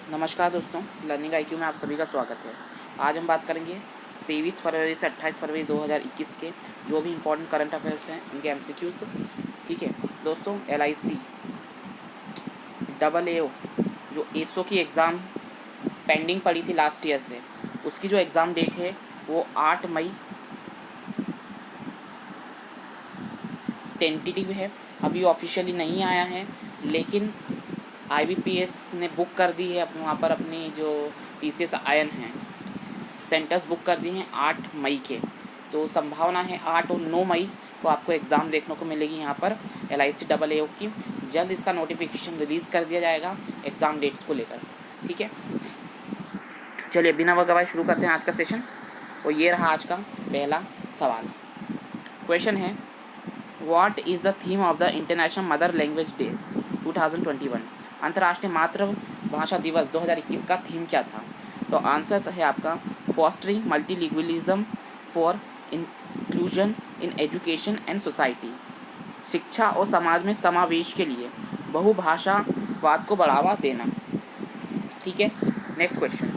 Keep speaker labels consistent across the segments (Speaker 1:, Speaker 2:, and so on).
Speaker 1: नमस्कार दोस्तों, learning IQ में आप सभी का स्वागत है। आज हम बात करेंगे 23 फरवरी से 28 फरवरी 2021 के जो भी इम्पोर्टेंट करंट अफेयर्स हैं उनके एमसीक्यूज। ठीक है दोस्तों, LIC AAO जो एसओ की एग्ज़ाम पेंडिंग पड़ी थी लास्ट ईयर से, उसकी जो एग्ज़ाम डेट है वो 8 मई टेंटेटिव है, अभी ऑफिशियली नहीं आया है। लेकिन IBPS ने बुक कर दी है वहाँ पर अपनी जो TCS आयन हैं, सेंटर्स बुक कर दिए हैं 8 मई के। तो संभावना है 8 और 9 मई को आपको एग्ज़ाम देखने को मिलेगी यहाँ पर LIC AAO की। जल्द इसका नोटिफिकेशन रिलीज़ कर दिया जाएगा एग्ज़ाम डेट्स को लेकर। ठीक है, चलिए बिना वक्त गवाए शुरू करते हैं आज का सेशन। और ये रहा आज का पहला सवाल। क्वेश्चन है, what is the theme of the international mother language day 2021? अंतर्राष्ट्रीय मातृभाषा दिवस 2021 का थीम क्या था? तो आंसर है आपका fostering multilingualism for inclusion in education and society. शिक्षा और समाज में समावेश के लिए बहुभाषावाद को बढ़ावा देना। ठीक है, next question.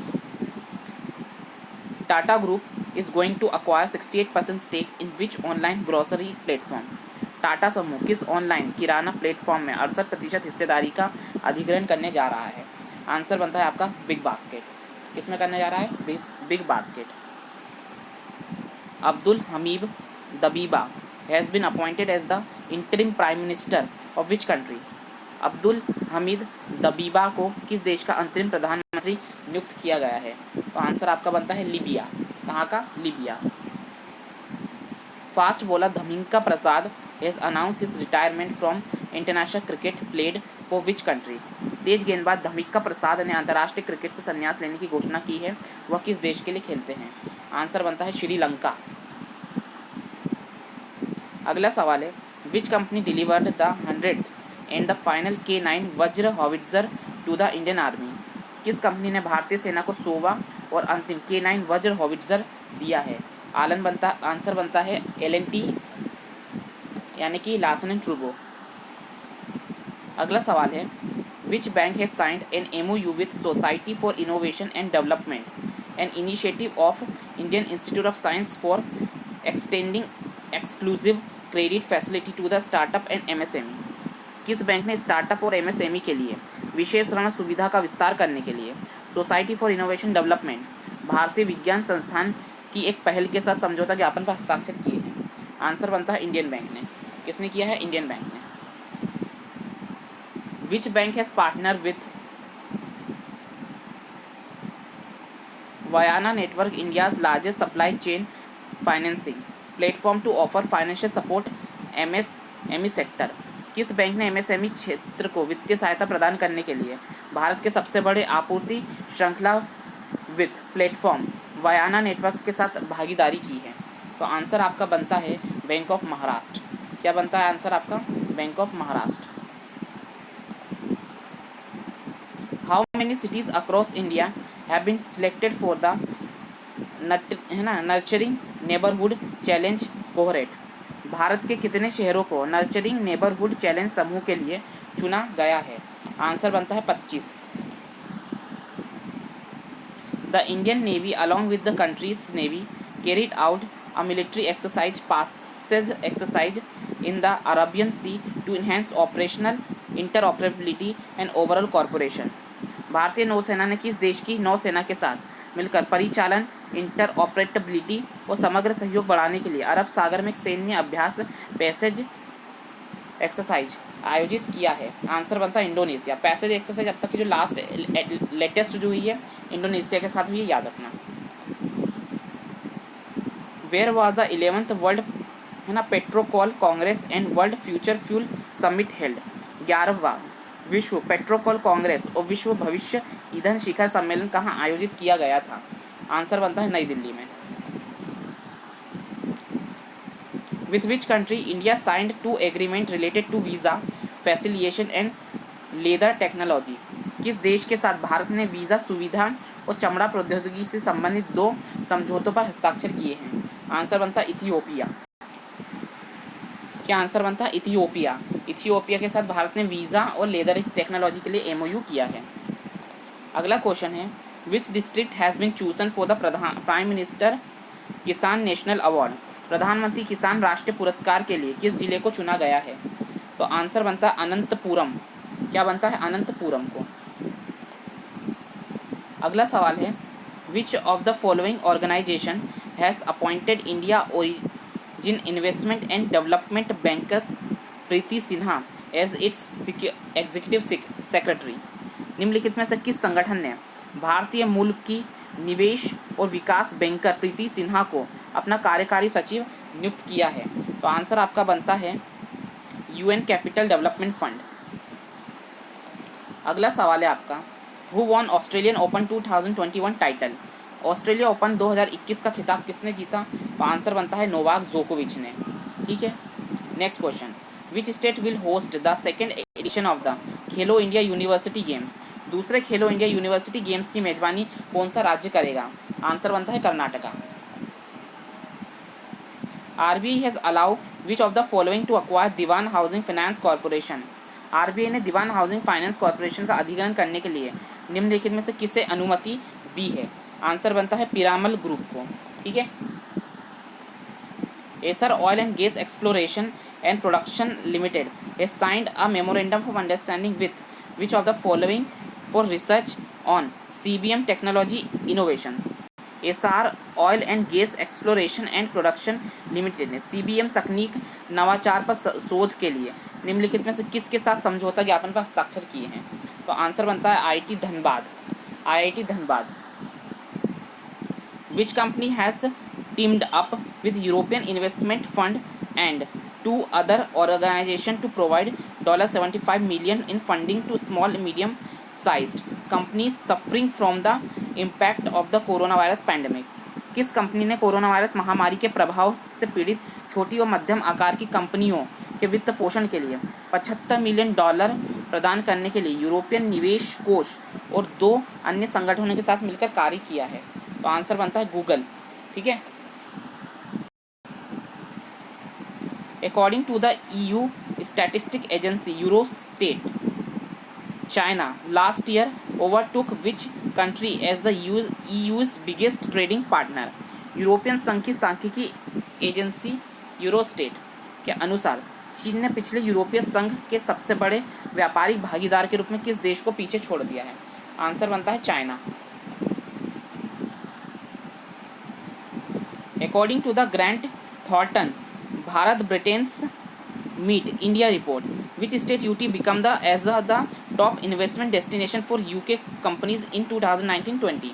Speaker 1: Tata group is going to acquire 68% stake in which online grocery platform? Tata समूह किस ऑनलाइन किराना प्लेटफॉर्म में 68% हिस्सेदारी का अधिग्रहण करने जा रहा है? आंसर बनता है आपका बिग बास्केट। किस में करने जा रहा है? Big basket. Abdul Hamid Dbeibah has been appointed as the interim prime minister of which country? Abdul Hamid Dbeibah को किस देश का अंतरिम प्रधानमंत्री नियुक्त किया गया है? तो आंसर आपका बनता है लीबिया। कहाँ का? Libya. Fast bowler Dhammika Prasad has announce his retirement from international cricket played for which country? तेज गेंदबाज धमिका प्रसाद ने अंतर्राष्ट्रीय क्रिकेट से संन्यास लेने की घोषणा की है। वह किस देश के लिए खेलते हैं? आंसर बनता है श्रीलंका। अगला सवाल है, which company delivered the 100th and the final K9 वज्र howitzer to the Indian army? किस कंपनी ने भारतीय सेना को 100वां और अंतिम K9 वज्र हॉविट्जर दिया है? आंसर बनता है L&T यानी कि लार्सन एंड टुब्रो। अगला सवाल है, which bank has signed an MOU with society for innovation and development, an initiative of Indian institute of science for extending exclusive credit facility to the startup and MSME? किस bank ने startup और MSME के लिए विशेष ऋण सुविधा का विस्तार करने के लिए सोसाइटी फॉर इनोवेशन डेवलपमेंट भारतीय विज्ञान संस्थान की एक पहल के साथ समझौता ज्ञापन पर हस्ताक्षर किए हैं? आंसर बनता है इंडियन बैंक ने। किसने किया है? इंडियन बैंक ने। Which bank has partner with Vayana network India's largest supply chain financing platform to offer financial support MSME sector? किस बैंक ने MSME क्षेत्र को वित्तीय सहायता प्रदान करने के लिए भारत के सबसे बड़े आपूर्ति श्रृंखला वित्त प्लेटफॉर्म वयाना नेटवर्क के साथ भागीदारी की है? तो आंसर आपका बनता है बैंक ऑफ महाराष्ट्र। क्या बनता है आंसर आपका? Bank of Maharashtra. How many cities across India have been selected for the nurturing neighbourhood challenge cohort? Bharat के कितने शहरों को नर्चरिंग नेबरहुड चैलेंज समूह के लिए चुना गया है? आंसर बनता है 25। The Indian navy along with the country's navy carried out a military exercise passage exercise in the Arabian sea to enhance operational interoperability and overall corporation? भारतीय नौसेना ने किस देश की नौसेना के साथ मिलकर परिचालन, इंटरऑपरेबिलिटी और समग्र सहयोग बढ़ाने के लिए अरब सागर में एक सैन्य अभ्यास पैसेज एक्सरसाइज आयोजित किया है? आंसर बनता है इंडोनेशिया। पैसेज एक्सरसाइज अब तक की जो लेटेस्ट जो हुई है इंडोनेशिया के साथ हुई है, याद रखना। Where was the 11th world petrocoal congress and world future fuel summit held? 11वां विश्व पेट्रोकॉल कांग्रेस और विश्व भविष्य ईंधन शिखर सम्मेलन कहाँ आयोजित किया गया था? आंसर बनता है नई दिल्ली में। With which country India signed 2 agreement related to visa facilitation and leather technology? किस देश के साथ भारत ने वीज़ा सुविधा और चमड़ा प्रौद्योगिकी से संबंधित 2 समझौतों पर हस्ताक्षर किए हैं? आंसर बनता है इथियोपिया। क्या आंसर बनता है? इथियोपिया के साथ भारत ने वीज़ा और लेदर टेक्नोलॉजी के लिए MOU किया है। अगला क्वेश्चन है, which district has been chosen for the prime minister Kisan national award? प्रधानमंत्री किसान राष्ट्रीय पुरस्कार के लिए किस जिले को चुना गया है? तो आंसर बनता है अनंतपुरम। क्या बनता है? अनंतपुरम को। अगला सवाल है, which of the following organisation has appointed India origin investment and development bankers Preeti Sinha as its executive secretary? निम्नलिखित में से किस संगठन ने भारतीय मूल की निवेश और विकास बैंकर प्रीति सिन्हा को अपना कार्यकारी सचिव नियुक्त किया है? तो आंसर आपका बनता है यूएन कैपिटल डेवलपमेंट फंड। अगला सवाल है आपका, who won Australian open 2021 title? Australia open 2021 का खिताब किसने जीता? तो आंसर बनता है नोवाक जोकोविच ने। ठीक है, next question, which state will host the second edition of the Khelo India university games? दूसरे खेलो इंडिया यूनिवर्सिटी गेम्स की मेजबानी कौन सा राज्य करेगा? आंसर बनता है Karnataka. RBI has allow which of the following to acquire Dewan housing finance corporation? RBI ने दीवान हाउसिंग फाइनेंस कॉर्पोरेशन का अधिग्रहण करने के लिए निम्नलिखित में से किसे अनुमति दी है? आंसर बनता है पिरामल ग्रुप को। ठीक है, Acer oil and gas exploration and production limited has signed a memorandum of understanding with which of the following for research on CBM technology innovations? SR oil and gas exploration and production limited ने CBM तकनीक नवाचार पर शोध के लिए निम्नलिखित में से किसके साथ समझौता ज्ञापन पर हस्ताक्षर किए हैं? तो आंसर बनता है IIT Dhanbad. Which company has teamed up with European investment fund and two other organisation to provide $75 million in funding to small medium sized companies suffering from the impact of the coronavirus pandemic? किस company ने corona virus महामारी के प्रभाव से पीड़ित छोटी और मध्यम आकार की कंपनियों के वित्त पोषण के लिए $75 मिलियन प्रदान करने के लिए यूरोपियन निवेश कोष और 2 अन्य संगठनों के साथ मिलकर कार्य किया है? तो आंसर बनता है गूगल। ठीक है, according to the EU statistic agency Eurostat, China last year overtook which country as the EU's biggest trading partner? European संघ की सांख्यिकी एजेंसी यूरोस्टेट के अनुसार चीन ने पिछले यूरोपीय संघ के सबसे बड़े व्यापारिक भागीदार के रूप में किस देश को पीछे छोड़ दिया है? आंसर बनता है China. According to the Grant Thornton Bharat Britain's meet India report, which state UT become the top investment destination for UK companies in 2019-20?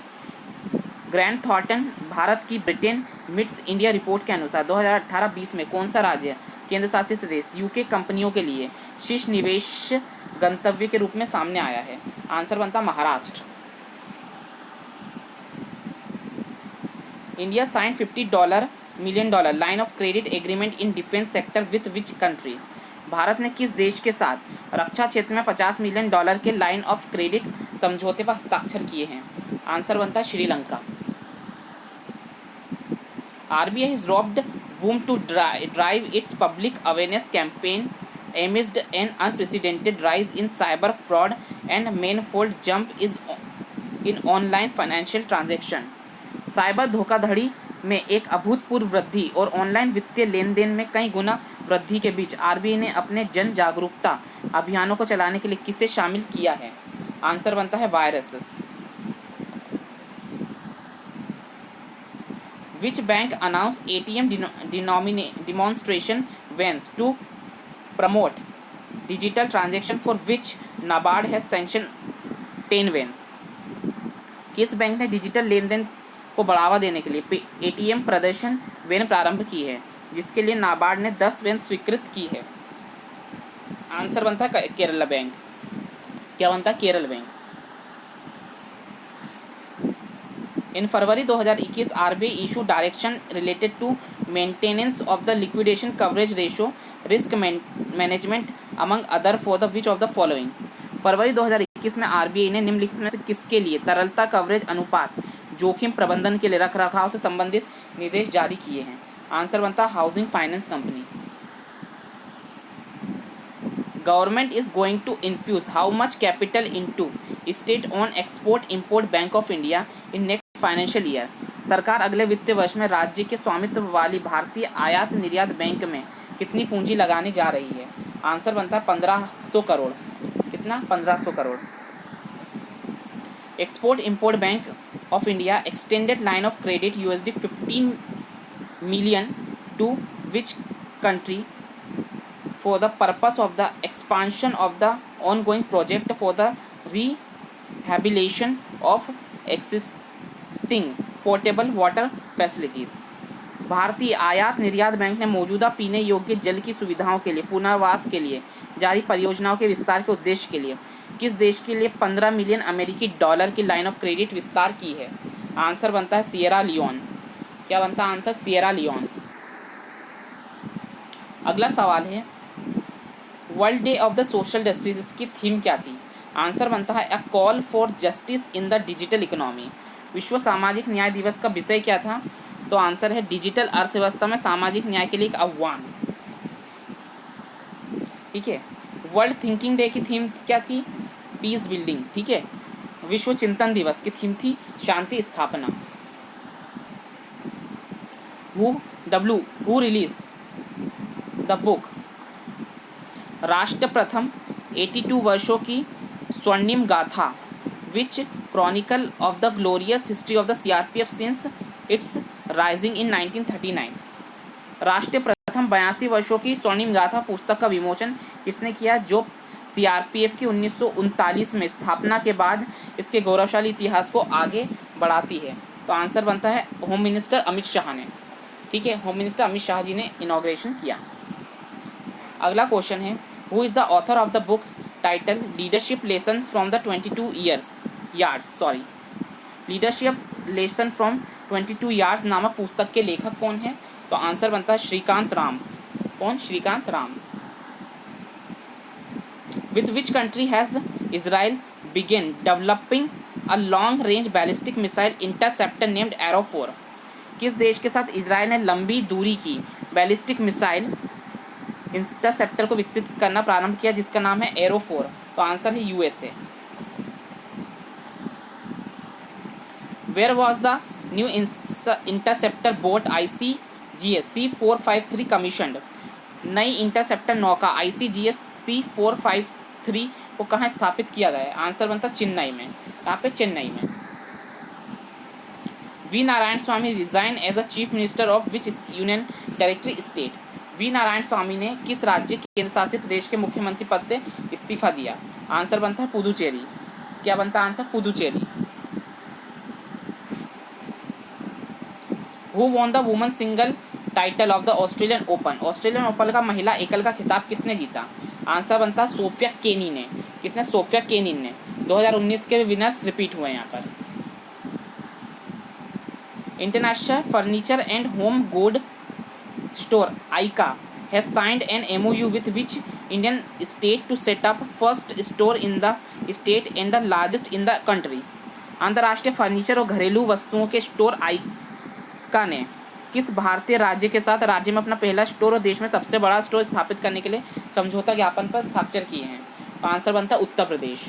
Speaker 1: Grand Thornton Bharat की ब्रिटेन मिट्स इंडिया रिपोर्ट के अनुसार 2018-20 में कौन सा राज्य केंद्र शासित प्रदेश यूके कंपनियों के लिए शीर्ष निवेश गंतव्य के रूप में सामने आया है? आंसर बनता Maharashtra. India sign $50 million line of credit agreement in defence sector with which country? Bharat ने किस देश के साथ रक्षा क्षेत्र में $50 मिलियन के लाइन ऑफ क्रेडिट समझौते पर हस्ताक्षर किए हैं? आंसर बनता है Sri Lanka. RBI has roped whom to drive its public awareness campaign amidst an unprecedented rise in cyber fraud and manifold jump is in online financial transaction. Cyber धोखाधड़ी में एक अभूतपूर्व वृद्धि और ऑनलाइन वित्तीय लेन देन में कई गुना वृद्धि के बीच आरबीआई ने अपने जन जागरूकता अभियानों को चलाने के लिए किसे शामिल किया है? आंसर बनता है viruses. Which bank announce ATM demonstration vans to promote digital transaction for which NABARD has sanctioned 10 vans? किस बैंक ने डिजिटल लेन देन को बढ़ावा देने के लिए ATM प्रदर्शन वैन प्रारंभ की है, जिसके लिए नाबार्ड ने 10 वैन स्वीकृत की है? आंसर बनता है केरला बैंक। क्या बनता है? Kerala bank. In February 2021 RBI issue direction related to maintenance of the liquidation coverage ratio risk management among other for the which of the following? फरवरी 2021 में आरबीआई ने निम्नलिखित में से किसके लिए तरलता कवरेज अनुपात जोखिम प्रबंधन के लिए रखरखाव से संबंधित निर्देश जारी किए हैं? आंसर बनता है housing finance company. Government is going to infuse how much capital into state owned export import bank of India in next financial year. सरकार अगले वित्तीय वर्ष में राज्य के स्वामित्व वाली भारतीय आयात निर्यात बैंक में कितनी पूंजी लगाने जा रही है? आंसर बनता है 1500 करोड़। कितना? 1500 crore. Export import bank of India extended line of credit $15 million to which country for the purpose of the expansion of the ongoing project for the rehabilitation of existing potable water facilities। भारतीय आयात निर्यात bank ने मौजूदा पीने योग्य जल की सुविधाओं के लिए पुनर्वास के लिए जारी परियोजनाओं के विस्तार के उद्देश्य के लिए किस देश के लिए $15 मिलियन अमेरिकी डॉलर की लाइन ऑफ क्रेडिट विस्तार की है? आंसर बनता है सिएरा लियोन। क्या बनता है आंसर? Sierra Leone. अगला सवाल है world day of the social justice, इसकी थीम क्या थी? आंसर बनता है a call for justice in the digital economy. विश्व सामाजिक न्याय दिवस का विषय क्या था? तो आंसर है डिजिटल अर्थव्यवस्था में सामाजिक न्याय के लिए एक आह्वान। ठीक है। वर्ल्ड थिंकिंग डे की थीम क्या थी? Peace building. ठीक है। विश्व चिंतन दिवस की थीम थी शांति स्थापना। हु रिलीज द बुक राष्ट्र प्रथम 82 वर्षों की स्वर्णिम गाथा which chronicle of the glorious history of the CRPF since its raising in 1939। राष्ट्र प्रथम 82 वर्षों की स्वर्णिम गाथा पुस्तक का विमोचन किसने किया? जो सीआरपीएफ की 1939 में स्थापना के बाद इसके गौरवशाली इतिहास को आगे बढ़ाती है। तो आंसर बनता है होम मिनिस्टर अमित शाह ने। ठीक है। होम मिनिस्टर अमित शाह जी ने इनॉग्रेशन किया। अगला क्वेश्चन है who is the author of the book title leadership lesson from the 22 yards leadership lesson from 22 yards नामक पुस्तक के लेखक कौन है? तो आंसर बनता है श्रीकांत राम। कौन? Srikanth Ram. With which country has Israel began developing a long range ballistic missile interceptor named arrow 4। किस देश के साथ इजराइल ने लंबी दूरी की बैलिस्टिक मिसाइल इंटरसेप्टर को विकसित करना प्रारंभ किया जिसका नाम है एरो 4? तो आंसर है USA. Where was the new interceptor boat ICGS C453 commissioned? नई इंटरसेप्टर नौका ICGS C453 को कहाँ स्थापित किया गया है? आंसर बनता चेन्नई में। कहाँ पे? चेन्नई में। V Narayan Swami resign as a chief minister of which union territory state? V Narayan Swami ने किस राज्य केंद्र शासित प्रदेश के मुख्यमंत्री पद से इस्तीफा दिया? आंसर बनता है पुदुचेरी। क्या बनता है answer? Puducherry. Who won the women single title of the Australian open? Australian open का महिला एकल का खिताब किसने जीता? आंसर बनता है सोफिया केनिन ने। किसने? सोफिया केनिन ने। 2019 के विनर्स रिपीट हुए यहाँ पर। International furniture and home good store ICA has signed an MOU with which Indian state to set up first store in the state and the largest in the country। अंतर्राष्ट्रीय furniture और घरेलू वस्तुओं के store ICA ने किस भारतीय राज्य के साथ राज्य में अपना पहला स्टोर और देश में सबसे बड़ा स्टोर स्थापित करने के लिए समझौता ज्ञापन पर हस्ताक्षर किए हैं? तो आंसर बनता है Uttar Pradesh.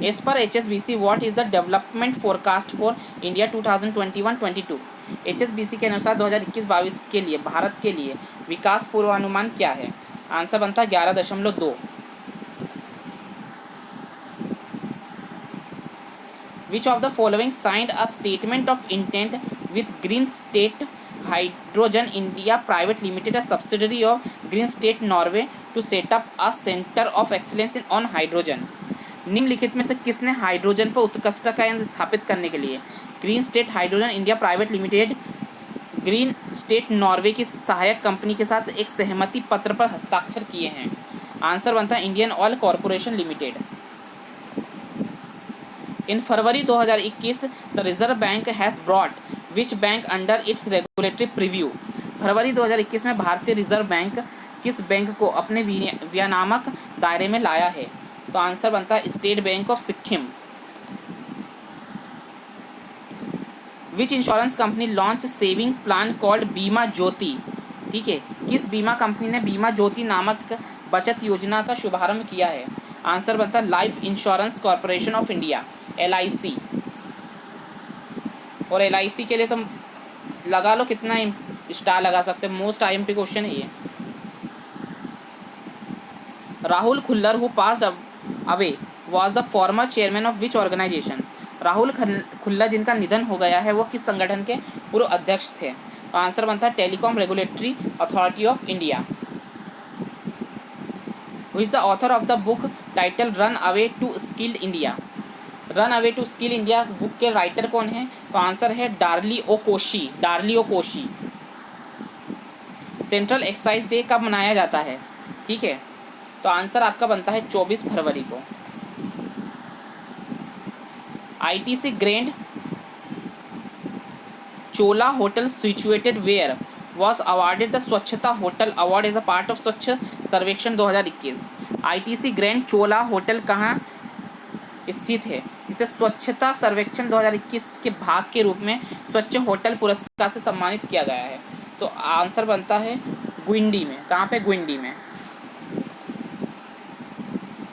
Speaker 1: As per HSBC what is the development forecast for India 2021-22? HSBC के अनुसार 2021-22 के लिए भारत के लिए विकास पूर्वानुमान क्या है? आंसर बनता है 11.2। Which of the following signed a statement of intent with green state hydrogen India private limited, a subsidiary of green state Norway, to set up a centre of excellence in on hydrogen? निम्नलिखित में से किसने hydrogen पर उत्कृष्टता केंद्र स्थापित करने के लिए green state hydrogen India private limited green state Norway की सहायक कंपनी के साथ एक सहमति पत्र पर हस्ताक्षर किए हैं? आंसर बनता है Indian oil corporation limited. In February 2021 the reserve bank has brought which bank under its regulatory preview? फरवरी 2021 में भारतीय रिजर्व बैंक किस बैंक को अपने विनियामक दायरे में लाया है? तो आंसर बनता है state bank of Sikkim. Which insurance company launch saving plan called बीमा ज्योति? ठीक है। किस बीमा कंपनी ने बीमा ज्योति नामक बचत योजना का शुभारंभ किया है? आंसर बनता है life insurance corporation of India, LIC। और LIC के लिए तुम लगा लो कितना स्टार लगा सकते, मोस्ट IMP क्वेश्चन है ये। Rahul Khullar who passed away was the former chairman of which organisation? Rahul Khullar जिनका निधन हो गया है वो किस संगठन के पूर्व अध्यक्ष थे? तो आंसर बनता है telecom regulatory authority of India. Who is the author of the book title run away to skilled India? Run away to skill India book के राइटर कौन है? तो आंसर है Darly O Koshy. Central excise day कब मनाया जाता है? ठीक है, तो आंसर आपका बनता है 24 फरवरी को। ITC grand Chola hotel situated where was awarded the Swachhata hotel award as a part of Swachh Survekshan 2021। ITC grand Chola hotel कहाँ स्थित है? इसे स्वच्छता सर्वेक्षण 2021 के भाग के रूप में स्वच्छ होटल पुरस्कार से सम्मानित किया गया है। तो आंसर बनता है ग्विंडी में। कहाँ पे? ग्विंडी में।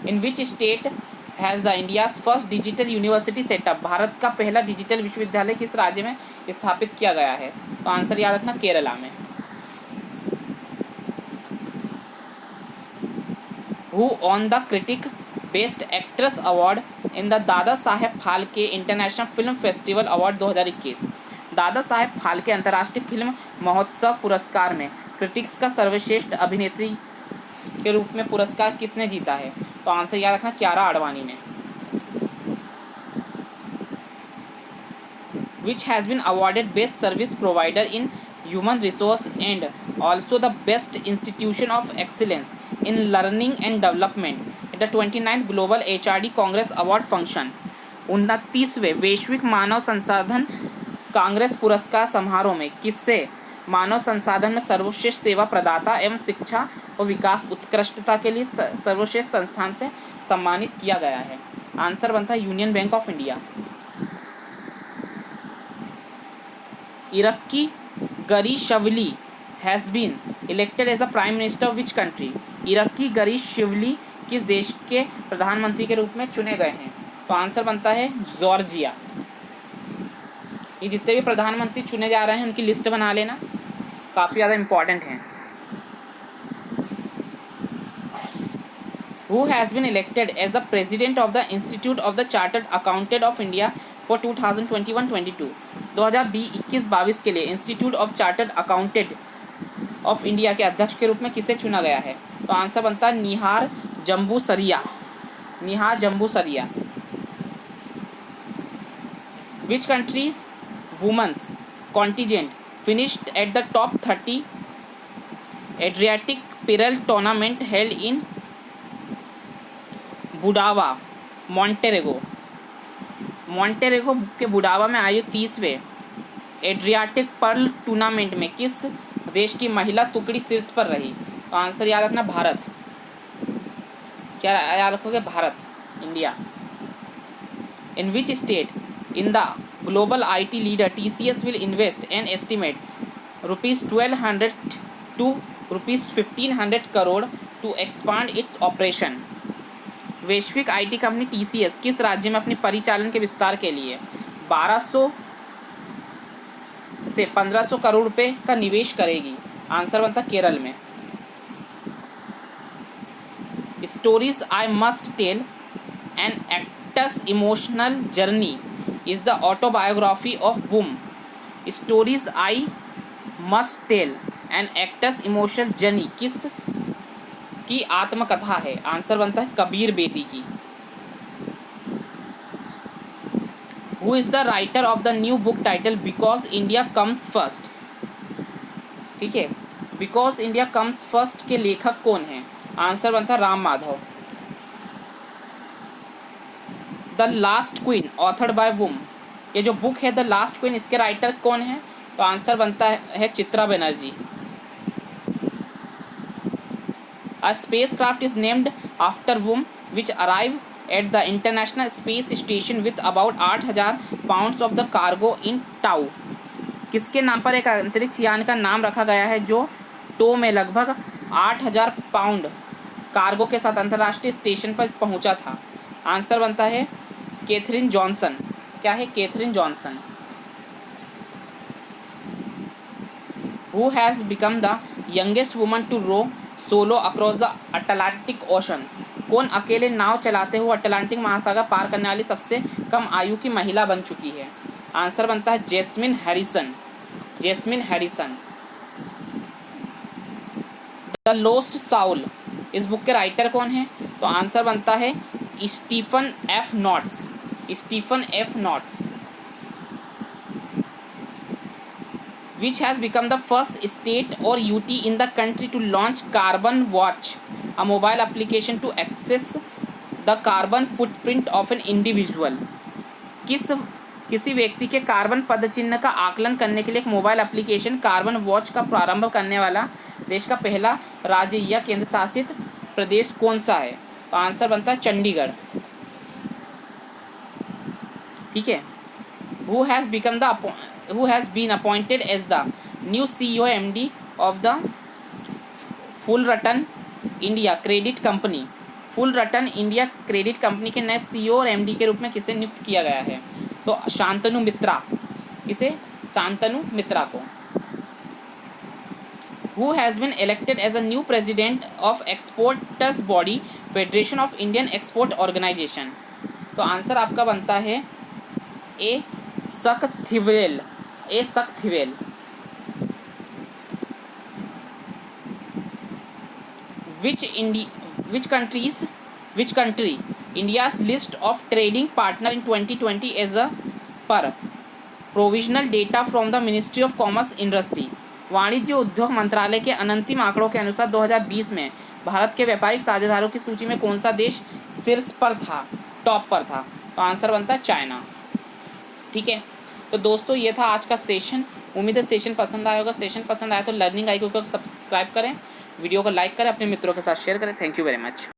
Speaker 1: In which state has the India's first digital university setup? Bharat का पहला डिजिटल विश्वविद्यालय किस राज्य में स्थापित किया गया है? तो आंसर याद रखना केरला में। Who won the critic best actress award in the Dada Saheb Phalke international film festival award 2021? Dada Saheb Phalke अंतर्राष्ट्रीय फिल्म महोत्सव पुरस्कार में क्रिटिक्स का सर्वश्रेष्ठ अभिनेत्री के रूप में पुरस्कार किसने जीता है? तो आंसर याद रखना कियारा आडवाणी ने। Which has been awarded best service provider in human resource and also the best institution of excellence in learning and development at the 29th global HRD congress award function? 29वें वैश्विक मानव संसाधन कांग्रेस पुरस्कार समारोह में किससे मानव संसाधन में सर्वश्रेष्ठ सेवा प्रदाता एवं शिक्षा और विकास उत्कृष्टता के लिए सर्वश्रेष्ठ संस्थान से सम्मानित किया गया है? आंसर बनता है union bank of India. Irakli Garibashvili has been elected as the prime minister of which country? Irakli Garibashvili किस देश के प्रधानमंत्री के रूप में चुने गए हैं? तो आंसर बनता है जॉर्जिया। ये जितने भी प्रधानमंत्री चुने जा रहे हैं उनकी लिस्ट बना लेना, काफ़ी ज़्यादा इम्पॉर्टेंट हैं। Who has been elected as the president of the Institute of the Chartered Accountant of India for 2021-22? 2021-22 के लिए institute of chartered accountant of India के अध्यक्ष के रूप में किसे चुना गया है? तो आंसर बनता है निहार जम्बूसरिया। Which country's women's contingent finished at the top 30 Adriatic Padel tournament held in बुडावा मॉन्टेरेगो के बुडावा में आयोजित 30वें एड्रियाटिक पर्ल टूर्नामेंट में किस देश की महिला टुकड़ी शीर्ष पर रही? तो आंसर याद रखना भारत। क्या याद रखोगे? Bharat, India. In which state in the global IT leader TCS will invest an estimate ₹1200 to ₹1500 crore to expand its operation? वैश्विक IT कंपनी TCS किस राज्य में अपनी परिचालन के विस्तार के लिए 1200 से 1500 करोड़ रुपए का निवेश करेगी? आंसर बनता केरल में। Stories I must tell an actor's emotional journey is the autobiography of whom? Stories I must tell an actor's emotional journey किस की आत्मकथा है? आंसर बनता है कबीर बेदी की। Who is the writer of the new book title because India comes first? ठीक है, because India comes first के लेखक कौन हैं? आंसर बनता है Ram Madhav. The last queen authored by whom? ये जो बुक है द लास्ट क्वीन, इसके राइटर कौन है? तो आंसर बनता है Chitra Banerjee. A spacecraft is named after whom which arrived at the International Space Station with about 8,000 pounds of the cargo in tow? किसके नाम पर एक अंतरिक्ष यान का नाम रखा गया है जो टो में लगभग 8,000 पाउंड कार्गो के साथ अंतर्राष्ट्रीय स्टेशन पर पहुंचा था। आंसर बनता है कैथरीन जॉनसन। क्या है? Katherine Johnson. Who has become the youngest woman to row solo across the Atlantic ocean? कौन अकेले नाव चलाते हुए अटलांटिक महासागर पार करने वाली सबसे कम आयु की महिला बन चुकी है? आंसर बनता है Jasmine Harrison. Jasmine Harrison. The lost soul, इस बुक के राइटर कौन है? तो आंसर बनता है Stephen F Knotts. Stephen F Knotts. Which has become the first state or UT in the country to launch Carbon Watch, a mobile application to access the carbon footprint of an individual? किसी व्यक्ति के carbon पदचिह्न का आकलन करने के लिए एक mobile application carbon watch का प्रारंभ करने वाला देश का पहला राज्य या केंद्र शासित प्रदेश कौन सा है? तो आंसर बनता है चंडीगढ़। ठीक है। Who has been appointed as the new CEO MD of the Fullerton India Credit Company? Fullerton India Credit Company के नए CEO और MD के रूप में किसे नियुक्त किया गया है? तो शांतनु मित्रा। किसे? शांतनु मित्रा को। Who has been elected as a new president of Exporters Body Federation of Indian Export Organization? तो आंसर आपका बनता है ए सक्थिवेल। ए सक्थिवेल। Which country India's list of trading partner in 2020 as a per provisional data from the Ministry of Commerce Industry? वाणिज्य उद्योग मंत्रालय के अंतिम आंकड़ों के अनुसार 2020 में भारत के व्यापारिक साझेदारों की सूची में कौन सा देश शीर्ष पर था, टॉप पर था? तो आंसर बनता है चाइना। ठीक है। तो दोस्तों ये था आज का सेशन। उम्मीद है सेशन पसंद आया होगा। सेशन पसंद आया तो लर्निंग आई को सब्सक्राइब करें, वीडियो को लाइक करें, अपने मित्रों के साथ शेयर करें। Thank you very much.